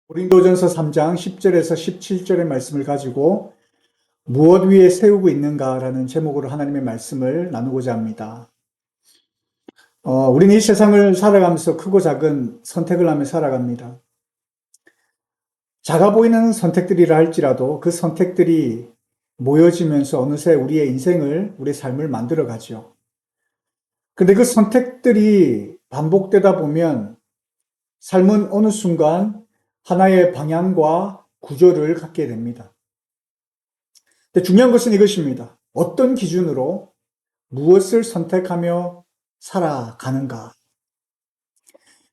고린도전서 3장 10절에서 17절의 말씀을 가지고 무엇 위에 세우고 있는가라는 제목으로 하나님의 말씀을 나누고자 합니다. 우리는 이 세상을 살아가면서 크고 작은 선택을 하며 살아갑니다. 작아 보이는 선택들이라 할지라도 그 선택들이 모여지면서 어느새 우리의 인생을, 우리의 삶을 만들어 가죠. 근데 그 선택들이 반복되다 보면 삶은 어느 순간 하나의 방향과 구조를 갖게 됩니다. 근데 중요한 것은 이것입니다. 어떤 기준으로 무엇을 선택하며 살아가는가.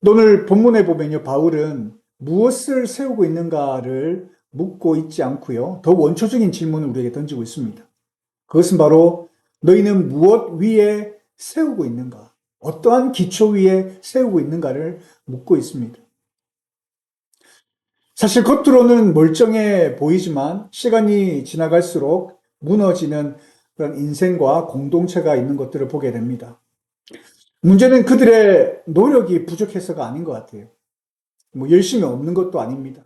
오늘 본문에 보면요, 바울은 무엇을 세우고 있는가를 묻고 있지 않고요, 더 원초적인 질문을 우리에게 던지고 있습니다. 그것은 바로 너희는 무엇 위에 세우고 있는가, 어떠한 기초 위에 세우고 있는가를 묻고 있습니다. 사실 겉으로는 멀쩡해 보이지만 시간이 지나갈수록 무너지는 그런 인생과 공동체가 있는 것들을 보게 됩니다. 문제는 그들의 노력이 부족해서가 아닌 것 같아요. 열심히 없는 것도 아닙니다.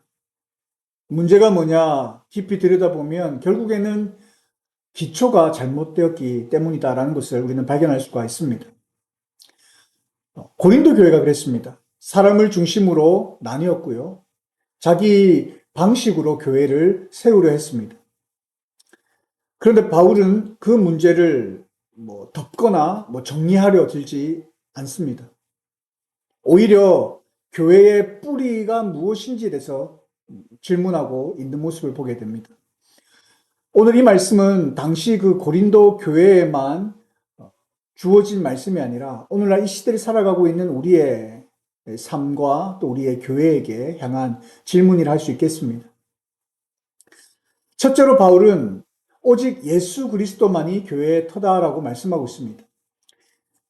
문제가 뭐냐 깊이 들여다보면 결국에는 기초가 잘못되었기 때문이다라는 것을 우리는 발견할 수가 있습니다. 고린도 교회가 그랬습니다. 사람을 중심으로 나뉘었고요. 자기 방식으로 교회를 세우려 했습니다. 그런데 바울은 그 문제를 덮거나 정리하려 들지 않습니다. 오히려 교회의 뿌리가 무엇인지에 대해서 질문하고 있는 모습을 보게 됩니다. 오늘 이 말씀은 당시 그 고린도 교회에만 주어진 말씀이 아니라 오늘날 이 시대를 살아가고 있는 우리의 삶과 또 우리의 교회에게 향한 질문이라 할 수 있겠습니다. 첫째로 바울은 오직 예수 그리스도만이 교회의 터다라고 말씀하고 있습니다.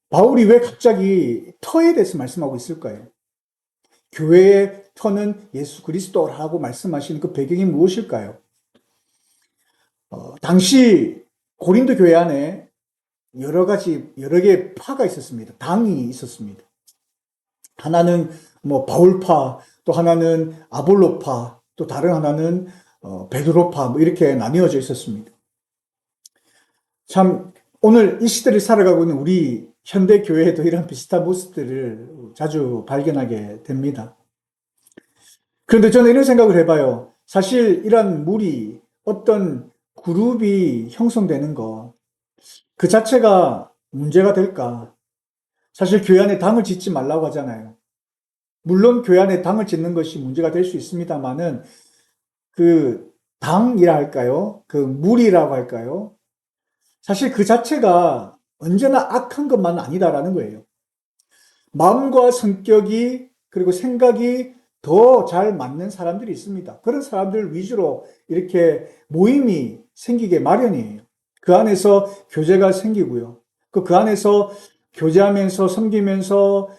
바울이 왜 갑자기 터에 대해서 말씀하고 있을까요? 교회의 터는 예수 그리스도라고 말씀하시는 그 배경이 무엇일까요? 당시 고린도 교회 안에 여러 개의 파가 있었습니다. 당이 있었습니다. 하나는 바울파, 또 하나는 아볼로파, 또 다른 하나는 베드로파, 이렇게 나뉘어져 있었습니다. 참, 오늘 이 시대를 살아가고 있는 우리 현대 교회에도 이런 비슷한 모습들을 자주 발견하게 됩니다. 그런데 저는 이런 생각을 해봐요. 사실 이런 무리, 어떤 그룹이 형성되는 것, 그 자체가 문제가 될까? 사실 교회 안에 당을 짓지 말라고 하잖아요. 물론 교회 안에 당을 짓는 것이 문제가 될 수 있습니다만은 그 당이라 할까요? 그 무리라고 할까요? 사실 그 자체가 언제나 악한 것만은 아니다라는 거예요. 마음과 성격이 그리고 생각이 더 잘 맞는 사람들이 있습니다. 그런 사람들 위주로 이렇게 모임이 생기게 마련이에요. 그 안에서 교제가 생기고요. 그 안에서 교제하면서 섬기면서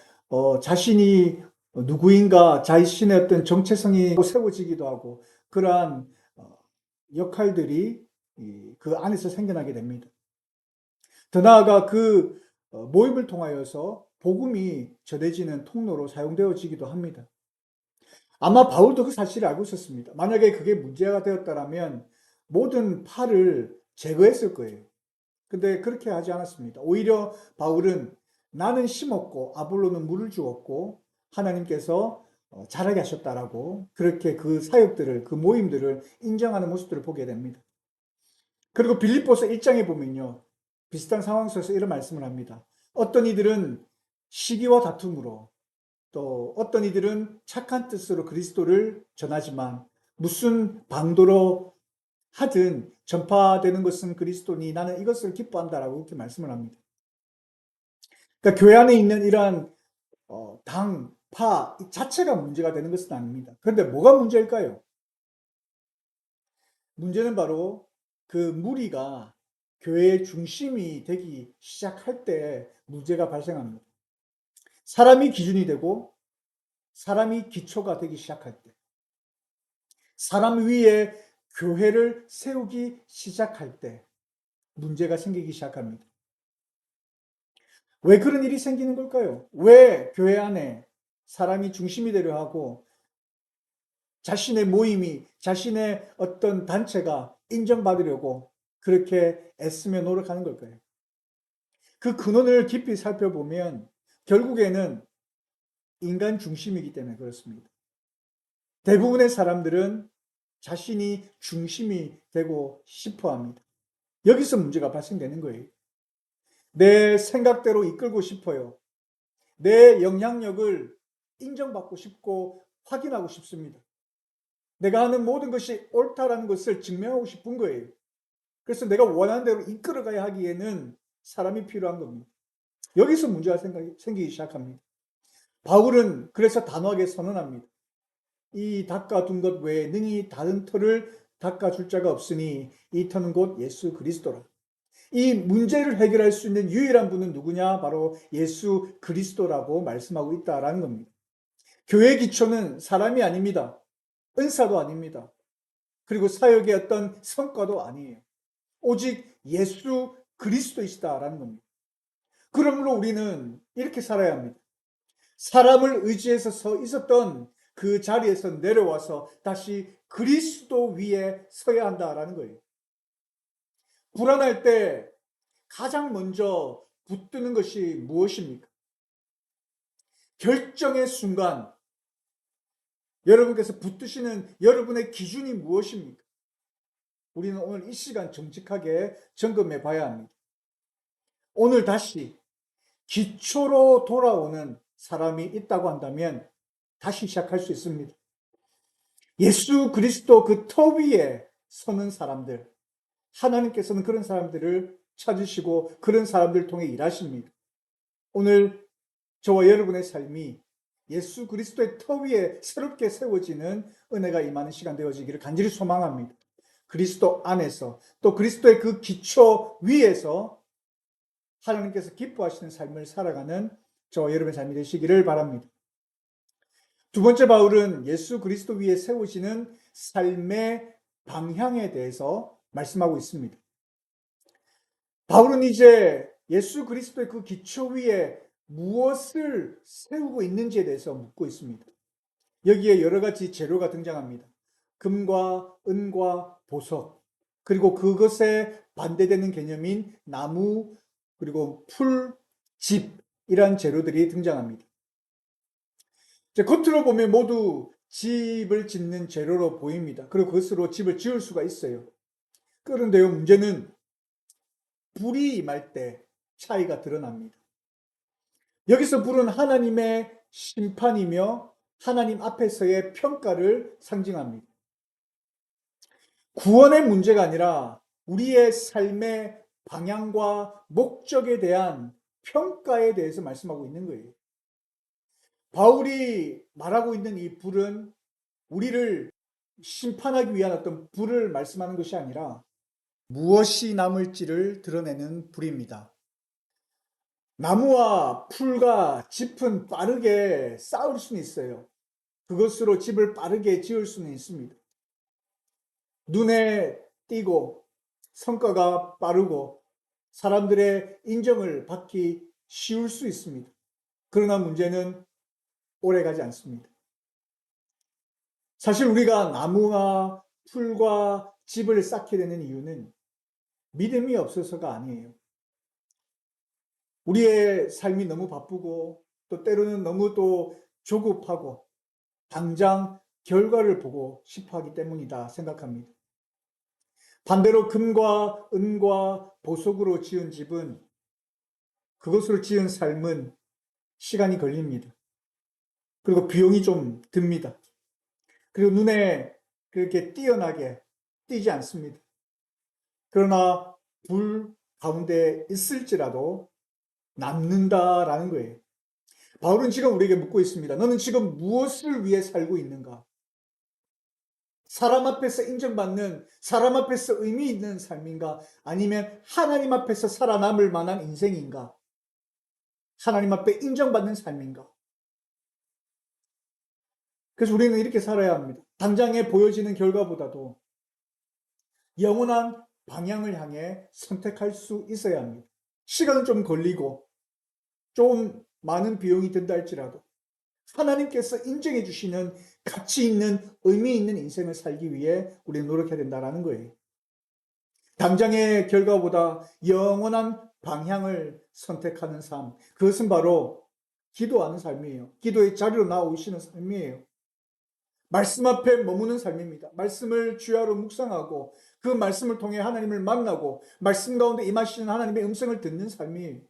자신이 누구인가 자신의 어떤 정체성이 세워지기도 하고 그러한 역할들이 그 안에서 생겨나게 됩니다. 더 나아가 그 모임을 통하여서 복음이 전해지는 통로로 사용되어지기도 합니다. 아마 바울도 그 사실을 알고 있었습니다. 만약에 그게 문제가 되었다면 모든 파를 제거했을 거예요. 근데 그렇게 하지 않았습니다. 오히려 바울은 나는 심었고 아볼로는 물을 주었고 하나님께서 자라게 하셨다라고 그렇게 그 사역들을 그 모임들을 인정하는 모습들을 보게 됩니다. 그리고 빌립보서 1장에 보면요. 비슷한 상황 속에서 이런 말씀을 합니다. 어떤 이들은 시기와 다툼으로 또 어떤 이들은 착한 뜻으로 그리스도를 전하지만 무슨 방도로 하든 전파되는 것은 그리스도니 나는 이것을 기뻐한다라고 이렇게 말씀을 합니다. 그러니까 교회 안에 있는 이러한 당, 파 자체가 문제가 되는 것은 아닙니다. 그런데 뭐가 문제일까요? 문제는 바로 그 무리가 교회의 중심이 되기 시작할 때 문제가 발생합니다. 사람이 기준이 되고 사람이 기초가 되기 시작할 때, 사람 위에 교회를 세우기 시작할 때 문제가 생기기 시작합니다. 왜 그런 일이 생기는 걸까요? 왜 교회 안에 사람이 중심이 되려 하고 자신의 모임이, 자신의 어떤 단체가 인정받으려고 그렇게 애쓰며 노력하는 걸까요? 그 근원을 깊이 살펴보면 결국에는 인간 중심이기 때문에 그렇습니다. 대부분의 사람들은 자신이 중심이 되고 싶어 합니다. 여기서 문제가 발생되는 거예요. 내 생각대로 이끌고 싶어요. 내 영향력을 인정받고 싶고 확인하고 싶습니다. 내가 하는 모든 것이 옳다라는 것을 증명하고 싶은 거예요. 그래서 내가 원하는 대로 이끌어가야 하기에는 사람이 필요한 겁니다. 여기서 문제가 생기기 시작합니다. 바울은 그래서 단호하게 선언합니다. 이 닦아둔 것 외에 능히 다른 터를 닦아줄 자가 없으니 이 터는 곧 예수 그리스도라. 이 문제를 해결할 수 있는 유일한 분은 누구냐? 바로 예수 그리스도라고 말씀하고 있다라는 겁니다. 교회 기초는 사람이 아닙니다. 은사도 아닙니다. 그리고 사역의 어떤 성과도 아니에요. 오직 예수 그리스도이시다라는 겁니다. 그러므로 우리는 이렇게 살아야 합니다. 사람을 의지해서 서 있었던 그 자리에서 내려와서 다시 그리스도 위에 서야 한다라는 거예요. 불안할 때 가장 먼저 붙드는 것이 무엇입니까? 결정의 순간 여러분께서 붙드시는 여러분의 기준이 무엇입니까? 우리는 오늘 이 시간 정직하게 점검해 봐야 합니다. 오늘 다시 기초로 돌아오는 사람이 있다고 한다면 다시 시작할 수 있습니다. 예수 그리스도 그 터 위에 서는 사람들, 하나님께서는 그런 사람들을 찾으시고 그런 사람들을 통해 일하십니다. 오늘 저와 여러분의 삶이 예수 그리스도의 터 위에 새롭게 세워지는 은혜가 임하는 시간 되어지기를 간절히 소망합니다. 그리스도 안에서 또 그리스도의 그 기초 위에서 하나님께서 기뻐하시는 삶을 살아가는 저와 여러분의 삶이 되시기를 바랍니다. 두 번째 바울은 예수 그리스도 위에 세우시는 삶의 방향에 대해서 말씀하고 있습니다. 바울은 이제 예수 그리스도의 그 기초 위에 무엇을 세우고 있는지에 대해서 묻고 있습니다. 여기에 여러 가지 재료가 등장합니다. 금과 은과 보석, 그리고 그것에 반대되는 개념인 나무, 그리고 풀, 집, 이러한 재료들이 등장합니다. 겉으로 보면 모두 집을 짓는 재료로 보입니다. 그리고 그것으로 집을 지을 수가 있어요. 그런데요, 문제는 불이 임할 때 차이가 드러납니다. 여기서 불은 하나님의 심판이며 하나님 앞에서의 평가를 상징합니다. 구원의 문제가 아니라 우리의 삶의 방향과 목적에 대한 평가에 대해서 말씀하고 있는 거예요. 바울이 말하고 있는 이 불은 우리를 심판하기 위한 어떤 불을 말씀하는 것이 아니라 무엇이 남을지를 드러내는 불입니다. 나무와 풀과 짚은 빠르게 쌓을 수는 있어요. 그것으로 집을 빠르게 지을 수는 있습니다. 눈에 띄고 성과가 빠르고 사람들의 인정을 받기 쉬울 수 있습니다. 그러나 문제는 오래 가지 않습니다. 사실 우리가 나무와 풀과 집을 쌓게 되는 이유는 믿음이 없어서가 아니에요. 우리의 삶이 너무 바쁘고 또 때로는 너무 또 조급하고 당장 결과를 보고 싶어 하기 때문이다 생각합니다. 반대로 금과 은과 보석으로 지은 집은, 그것으로 지은 삶은 시간이 걸립니다. 그리고 비용이 좀 듭니다. 그리고 눈에 그렇게 띄어나게 띄지 않습니다. 그러나 불 가운데 있을지라도 남는다라는 거예요. 바울은 지금 우리에게 묻고 있습니다. 너는 지금 무엇을 위해 살고 있는가? 사람 앞에서 인정받는, 사람 앞에서 의미 있는 삶인가? 아니면 하나님 앞에서 살아남을 만한 인생인가? 하나님 앞에 인정받는 삶인가? 그래서 우리는 이렇게 살아야 합니다. 당장에 보여지는 결과보다도 영원한 방향을 향해 선택할 수 있어야 합니다. 시간은 좀 걸리고 좀 많은 비용이 든다 할지라도 하나님께서 인정해 주시는 가치 있는 의미 있는 인생을 살기 위해 우리는 노력해야 된다는 거예요. 당장의 결과보다 영원한 방향을 선택하는 삶, 그것은 바로 기도하는 삶이에요. 기도의 자리로 나오시는 삶이에요. 말씀 앞에 머무는 삶입니다. 말씀을 주야로 묵상하고 그 말씀을 통해 하나님을 만나고 말씀 가운데 임하시는 하나님의 음성을 듣는 삶이에요.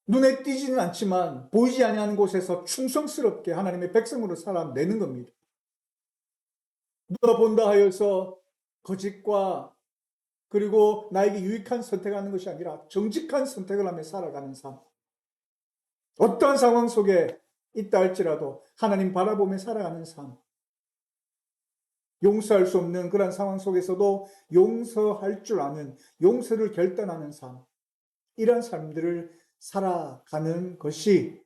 눈에 띄지는 않지만 보이지 아니하는 곳에서 충성스럽게 하나님의 백성으로 살아내는 겁니다. 누가 본다 하여서 거짓과 그리고 나에게 유익한 선택을 하는 것이 아니라 정직한 선택을 하며 살아가는 삶. 어떠한 상황 속에 있다 할지라도 하나님 바라보며 살아가는 삶. 용서할 수 없는 그런 상황 속에서도 용서할 줄 아는, 용서를 결단하는 삶. 이런 삶들을 살아가는 것이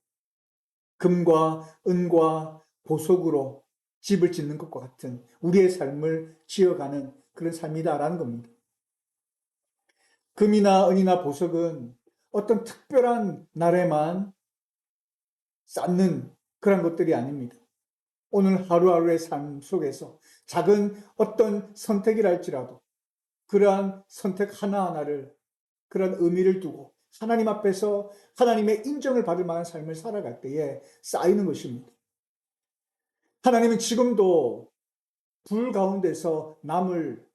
금과 은과 보석으로 집을 짓는 것과 같은 우리의 삶을 지어가는 그런 삶이다라는 겁니다. 금이나 은이나 보석은 어떤 특별한 날에만 쌓는 그런 것들이 아닙니다. 오늘 하루하루의 삶 속에서 작은 어떤 선택이랄지라도 그러한 선택 하나하나를 그런 의미를 두고 하나님 앞에서 하나님의 인정을 받을 만한 삶을 살아갈 때에 쌓이는 것입니다. 하나님은 지금도 불 가운데서 남을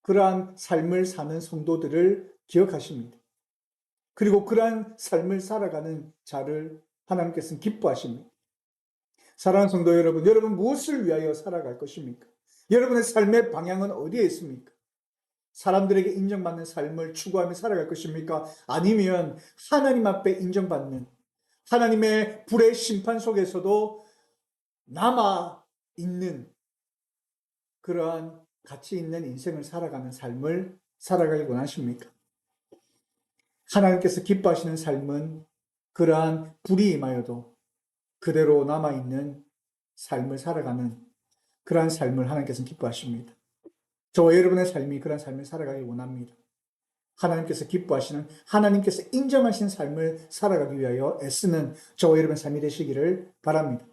그러한 삶을 사는 성도들을 기억하십니다. 그리고 그러한 삶을 살아가는 자를 하나님께서는 기뻐하십니다. 사랑하는 성도 여러분, 여러분 무엇을 위하여 살아갈 것입니까? 여러분의 삶의 방향은 어디에 있습니까? 사람들에게 인정받는 삶을 추구하며 살아갈 것입니까? 아니면 하나님 앞에 인정받는 하나님의 불의 심판 속에서도 남아 있는 그러한 가치 있는 인생을 살아가는 삶을 살아가길 원하십니까? 하나님께서 기뻐하시는 삶은 그러한 불이 임하여도 그대로 남아있는 삶을 살아가는 그러한 삶을 하나님께서는 기뻐하십니다. 저와 여러분의 삶이 그러한 삶을 살아가길 원합니다. 하나님께서 기뻐하시는, 하나님께서 인정하시는 삶을 살아가기 위하여 애쓰는 저와 여러분의 삶이 되시기를 바랍니다.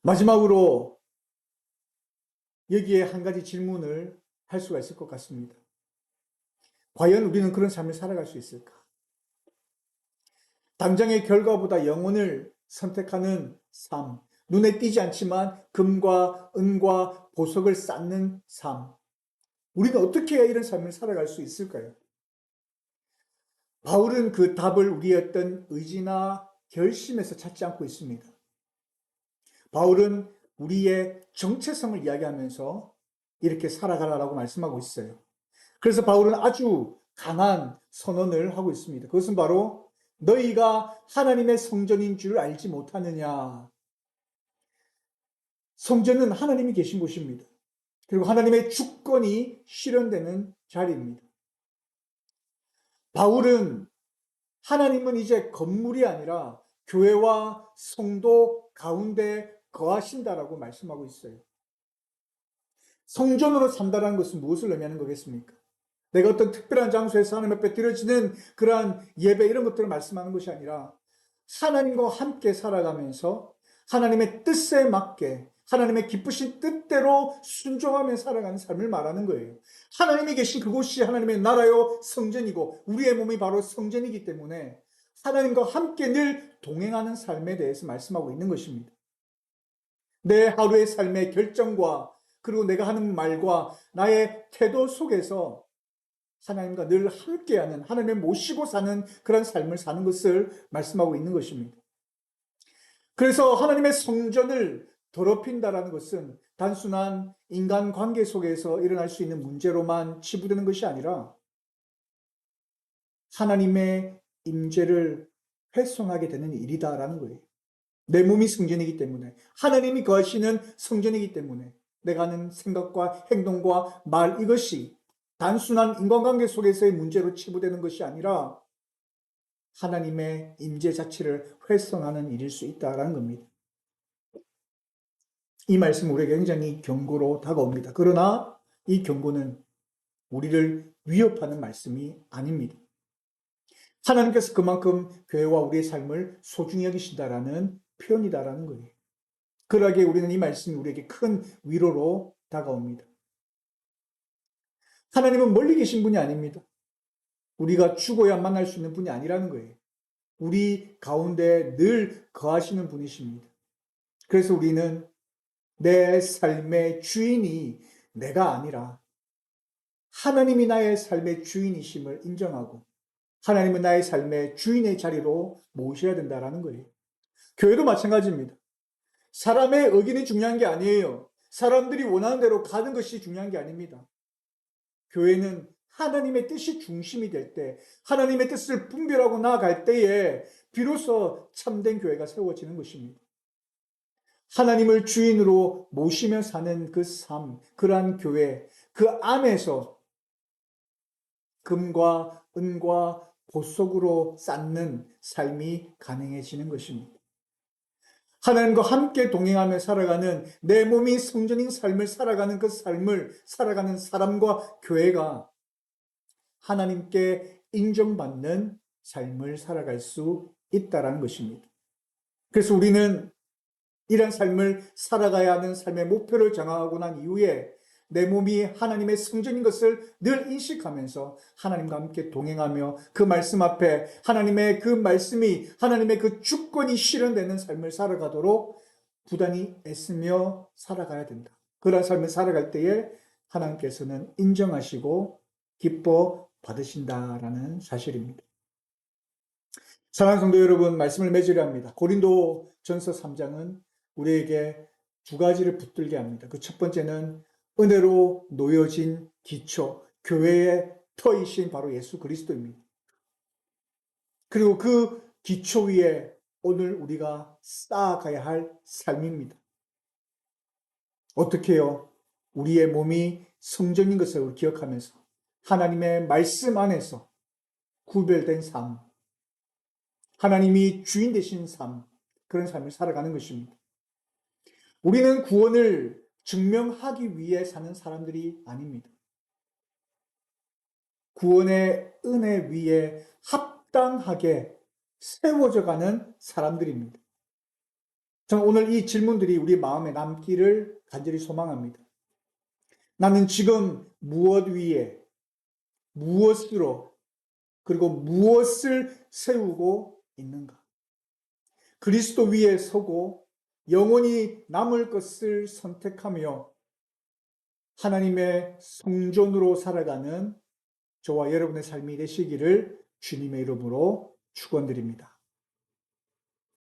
마지막으로 여기에 한 가지 질문을 할 수가 있을 것 같습니다. 과연 우리는 그런 삶을 살아갈 수 있을까? 당장의 결과보다 영혼을 선택하는 삶, 눈에 띄지 않지만 금과 은과 보석을 쌓는 삶. 우리는 어떻게 해야 이런 삶을 살아갈 수 있을까요? 바울은 그 답을 우리의 어떤 의지나 결심에서 찾지 않고 있습니다. 바울은 우리의 정체성을 이야기하면서 이렇게 살아가라라고 말씀하고 있어요. 그래서 바울은 아주 강한 선언을 하고 있습니다. 그것은 바로 너희가 하나님의 성전인 줄 알지 못하느냐. 성전은 하나님이 계신 곳입니다. 그리고 하나님의 주권이 실현되는 자리입니다. 바울은 하나님은 이제 건물이 아니라 교회와 성도 가운데 거하신다라고 말씀하고 있어요. 성전으로 산다는 것은 무엇을 의미하는 거겠습니까? 내가 어떤 특별한 장소에서 하나님 앞에 드려지는 그러한 예배 이런 것들을 말씀하는 것이 아니라 하나님과 함께 살아가면서 하나님의 뜻에 맞게 하나님의 기쁘신 뜻대로 순종하며 살아가는 삶을 말하는 거예요. 하나님이 계신 그곳이 하나님의 나라요 성전이고 우리의 몸이 바로 성전이기 때문에 하나님과 함께 늘 동행하는 삶에 대해서 말씀하고 있는 것입니다. 내 하루의 삶의 결정과 그리고 내가 하는 말과 나의 태도 속에서 하나님과 늘 함께하는, 하나님을 모시고 사는 그런 삶을 사는 것을 말씀하고 있는 것입니다. 그래서 하나님의 성전을 더럽힌다라는 것은 단순한 인간 관계 속에서 일어날 수 있는 문제로만 치부되는 것이 아니라 하나님의 임재를 훼손하게 되는 일이다라는 거예요. 내 몸이 성전이기 때문에, 하나님이 거하시는 성전이기 때문에 내가 하는 생각과 행동과 말 이것이 단순한 인간관계 속에서의 문제로 치부되는 것이 아니라 하나님의 임재 자체를 훼손하는 일일 수 있다는 겁니다. 이 말씀은 우리에게 굉장히 경고로 다가옵니다. 그러나 이 경고는 우리를 위협하는 말씀이 아닙니다. 하나님께서 그만큼 교회와 우리의 삶을 소중히 여기신다라는 표현이다라는 거예요. 그러기에 우리는 이 말씀이 우리에게 큰 위로로 다가옵니다. 하나님은 멀리 계신 분이 아닙니다. 우리가 죽어야 만날 수 있는 분이 아니라는 거예요. 우리 가운데 늘 거하시는 분이십니다. 그래서 우리는 내 삶의 주인이 내가 아니라 하나님이 나의 삶의 주인이심을 인정하고 하나님은 나의 삶의 주인의 자리로 모셔야 된다는 거예요. 교회도 마찬가지입니다. 사람의 의견이 중요한 게 아니에요. 사람들이 원하는 대로 가는 것이 중요한 게 아닙니다. 교회는 하나님의 뜻이 중심이 될 때, 하나님의 뜻을 분별하고 나아갈 때에 비로소 참된 교회가 세워지는 것입니다. 하나님을 주인으로 모시며 사는 그 삶, 그러한 교회, 그 안에서 금과 은과 보석으로 쌓는 삶이 가능해지는 것입니다. 하나님과 함께 동행하며 살아가는 내 몸이 성전인 삶을 살아가는 그 삶을 살아가는 사람과 교회가 하나님께 인정받는 삶을 살아갈 수 있다는 것입니다. 그래서 우리는 이런 삶을 살아가야 하는 삶의 목표를 정하고 난 이후에 내 몸이 하나님의 성전인 것을 늘 인식하면서 하나님과 함께 동행하며 그 말씀 앞에 하나님의 그 말씀이 하나님의 그 주권이 실현되는 삶을 살아가도록 부단히 애쓰며 살아가야 된다. 그런 삶을 살아갈 때에 하나님께서는 인정하시고 기뻐 받으신다라는 사실입니다. 사랑하는 성도 여러분, 말씀을 맺으려 합니다. 고린도 전서 3장은 우리에게 두 가지를 붙들게 합니다. 그 첫 번째는 은혜로 놓여진 기초, 교회의 터이신 바로 예수 그리스도입니다. 그리고 그 기초 위에 오늘 우리가 쌓아가야 할 삶입니다. 어떻게 해요? 우리의 몸이 성전인 것을 기억하면서 하나님의 말씀 안에서 구별된 삶, 하나님이 주인 되신 삶, 그런 삶을 살아가는 것입니다. 우리는 구원을 증명하기 위해 사는 사람들이 아닙니다. 구원의 은혜 위에 합당하게 세워져 가는 사람들입니다. 저는 오늘 이 질문들이 우리 마음에 남기를 간절히 소망합니다. 나는 지금 무엇 위에, 무엇으로, 그리고 무엇을 세우고 있는가? 그리스도 위에 서고 영원히 남을 것을 선택하며 하나님의 성전으로 살아가는 저와 여러분의 삶이 되시기를 주님의 이름으로 축원드립니다.